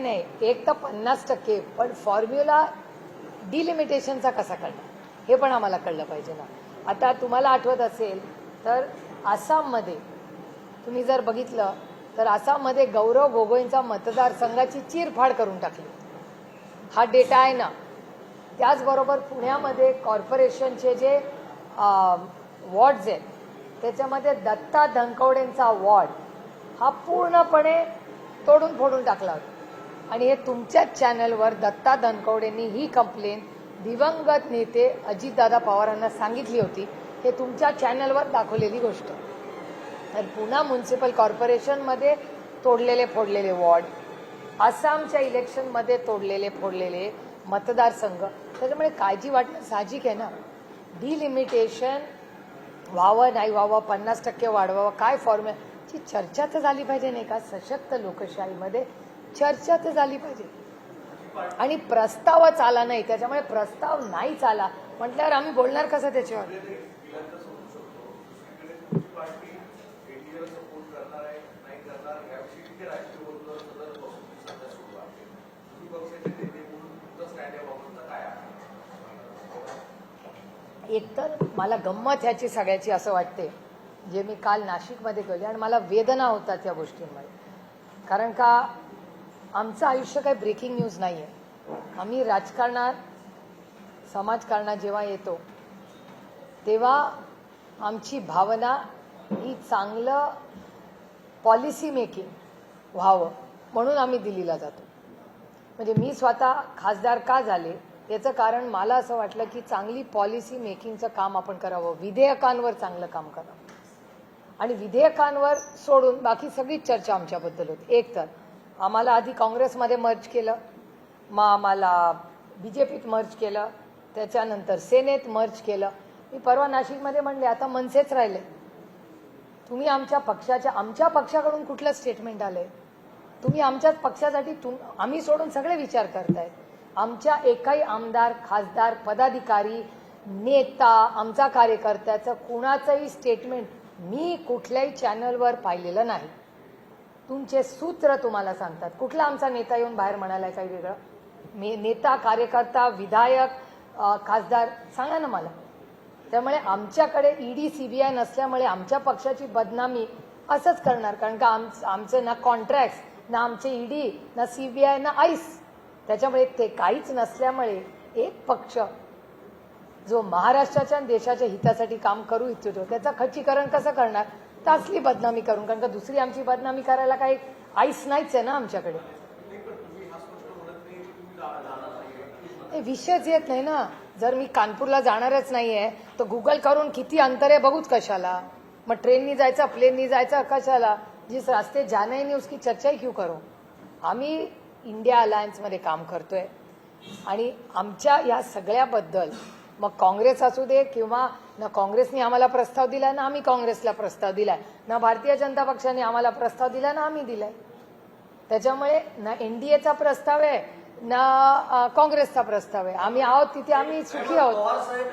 नाही, एक तर 50%, पण फॉर्म्युला डिलिमिटेशनचा कसा कळणार हे पण आम्हाला कळलं पाहिजे ना. आता तुम्हाला आठवत असेल तर आसाममध्ये तुम्ही जर बघितलं तर आसाममध्ये गौरव गोगोईंचा मतदारसंघाची चीरफाड करून टाकली. हा डेटा आहे ना. त्याचबरोबर पुण्यामध्ये कॉर्पोरेशनचे जे वॉर्ड्स आहेत त्याच्यामध्ये दत्ता धनकवडेंचा वॉर्ड हा पूर्णपणे तोडून फोडून टाकला होता. आणि हे तुमच्याच चॅनलवर दत्ता धनकवडेंनी ही कंप्लेंट दिवंगत नेते अजितदादा पवारांना सांगितली होती. हे तुमच्या चॅनलवर दाखवलेली गोष्ट. तर पुणा म्युनिसिपल कॉर्पोरेशनमध्ये तोडलेले फोडलेले वॉर्ड, आसामच्या इलेक्शनमध्ये तोडलेले फोडलेले मतदारसंघ, त्याच्यामुळे काळजी वाटणं साहजिक आहे ना. डिलिमिटेशन व्हावं नाही व्हावं, 50% वाढवावं, काय फॉर्म्युलाची चर्चा तर झाली पाहिजे नाही का. सशक्त लोकशाहीमध्ये चर्चा तर झाली पाहिजे. आणि प्रस्तावच आला नाही, त्याच्यामुळे प्रस्ताव नाहीच आला म्हटल्यावर आम्ही बोलणार कसं त्याच्यावर. एकतर मला गंमत ह्याची सगळ्याची असं वाटते, जे मी काल नाशिकमध्ये गेले आणि मला वेदना होतात त्या गोष्टींमध्ये. कारण का आमचं आयुष्य काही ब्रेकिंग न्यूज नाही आहे. आम्ही राजकारणात समाजकारणात जेव्हा येतो तेव्हा आमची भावना ही चांगलं पॉलिसी मेकिंग व्हावं म्हणून आम्ही दिल्लीला जातो. म्हणजे मी स्वतः खासदार का झाले याचं कारण मला असं वाटलं की चांगली पॉलिसी मेकिंगचं काम आपण करावं, विधेयकांवर चांगलं काम करावं. आणि विधेयकांवर सोडून बाकी सगळीच चर्चा आमच्याबद्दल होती. एक तर आम्हाला आधी काँग्रेसमध्ये मर्ज केलं, मग आम्हाला बीजेपीत मर्ज केलं, त्याच्यानंतर सेनेत मर्ज केलं. मी परवा नाशिकमध्ये म्हणले आता मनसेच राहिले. तुम्ही आमच्या पक्षाकडून कुठलं स्टेटमेंट आलंय? तुम्ही आमच्याच पक्षासाठी आम्ही सोडून सगळे विचार करतायत. आमच्या एकाही आमदार, खासदार, पदाधिकारी, नेता, आमचा कार्यकर्त्याचं कुणाचंही स्टेटमेंट मी कुठल्याही चॅनलवर पाहिलेलं नाही. तुमचे सूत्र तुम्हाला सांगतात. कुठला आमचा नेता येऊन बाहेर म्हणालाय काही वेगळं? नेता, कार्यकर्ता, विधायक, खासदार सांगा ना मला. त्यामुळे आमच्याकडे ईडी सीबीआय नसल्यामुळे आमच्या पक्षाची बदनामी असंच करणार. कारण का आमचं ना कॉन्ट्रॅक्ट्स, ना आमचे ईडी, ना सीबीआय, ना आईस. त्याच्यामुळे ते काहीच नसल्यामुळे एक पक्ष जो महाराष्ट्राच्या आणि देशाच्या हितासाठी काम करू इच्छितो त्याचं खच्चीकरण कसं करणार? तर असली बदनामी करून. कारण का दुसरी आमची बदनामी करायला काही आईस नाहीच आहे ना आमच्याकडे. विषयच येत नाही ना. जर मी कानपूरला जाणारच नाहीये तर गुगल करून किती अंतर आहे बघूच कशाला? मग ट्रेननी जायचं, प्लेननी जायचं कशाला? जिस रास्ते जाना ही नहीं उसकी चर्चा ही क्यों करो? आम्ही इंडिया अलायन्समध्ये काम करतोय आणि आमच्या या सगळ्याबद्दल मग काँग्रेस असू दे किंवा ना काँग्रेसने आम्हाला प्रस्ताव दिलाय ना आम्ही काँग्रेसला प्रस्ताव दिलाय, ना भारतीय जनता पक्षाने आम्हाला प्रस्ताव दिलाय ना आम्ही दिलाय. त्याच्यामुळे ना एनडीएचा प्रस्ताव आहे ना काँग्रेसचा प्रस्ताव आहे. आम्ही आहोत तिथे आम्ही सुखी आहोत.